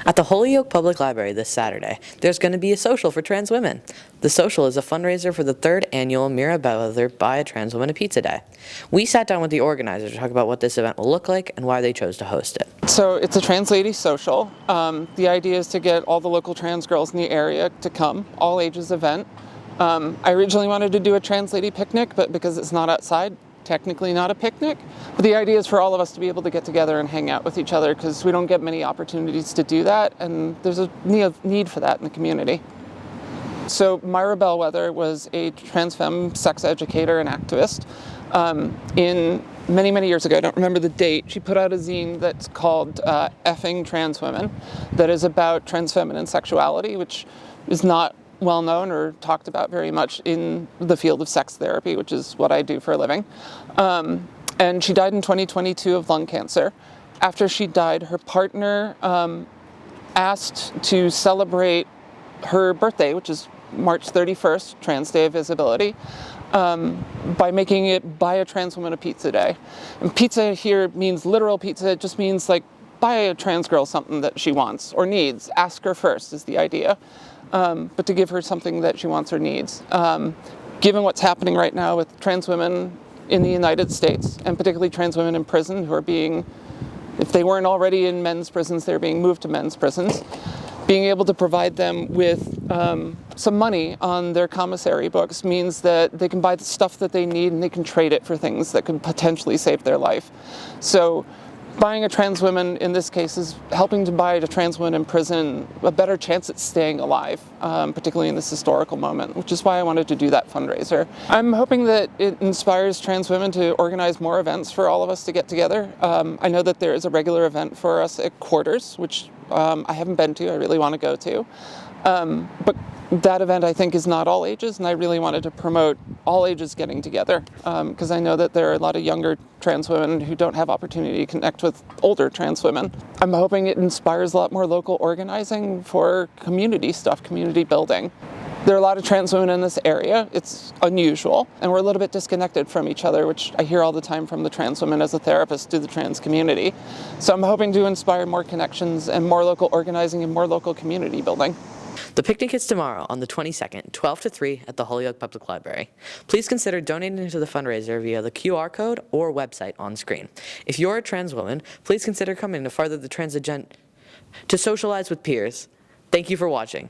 At the Holyoke Public Library this Saturday, there's going to be a social for trans women. The social is a fundraiser for the 3rd annual Mira Bellwether Buy a Trans Woman a Pizza Day. We sat down with the organizers to talk about what this event will look like and why they chose to host it. So it's a trans lady social. The idea is to get all the local trans girls in the area to come, all ages event. I originally wanted to do a trans lady picnic, but because it's not outside, technically not a picnic. But the idea is for all of us to be able to get together and hang out with each other because we don't get many opportunities to do that, and there's a need for that in the community. So Myra Bellwether was a trans femme sex educator and activist. In many years ago, I don't remember the date, she put out a zine that's called Effing Trans Women that is about trans feminine sexuality, which is not well known or talked about very much in the field of sex therapy, which is what I do for a living. And she died in 2022 of lung cancer. After she died, her partner asked to celebrate her birthday, which is March 31st, Trans Day of Visibility, by making it Buy a Trans Woman a Pizza Day. And pizza here means literal pizza. It just means like buy a trans girl something that she wants or needs. Ask her first is the idea. But to give her something that she wants or needs. Given what's happening right now with trans women in the United States, and particularly trans women in prison who are being, if they weren't already in men's prisons, they're being moved to men's prisons, being able to provide them with some money on their commissary books means that they can buy the stuff that they need and they can trade it for things that could potentially save their life. So buying a trans woman in this case is helping to buy a trans woman in prison a better chance at staying alive, particularly in this historical moment, which is why I wanted to do that fundraiser. I'm hoping that it inspires trans women to organize more events for all of us to get together. I know that there is a regular event for us at Quarters, which I haven't been to, I really want to go to. But that event I think is not all ages, and I really wanted to promote all ages getting together because I know that there are a lot of younger trans women who don't have opportunity to connect with older trans women. I'm hoping it inspires a lot more local organizing for community stuff, community building. There are a lot of trans women in this area. It's unusual, and we're a little bit disconnected from each other, which I hear all the time from the trans women as a therapist to the trans community. So I'm hoping to inspire more connections and more local organizing and more local community building. The picnic is tomorrow on the 22nd, 12 to 3 at the Holyoke Public Library. Please consider donating to the fundraiser via the QR code or website on screen. If you're a trans woman, please consider coming to further the trans agenda, to socialize with peers. Thank you for watching.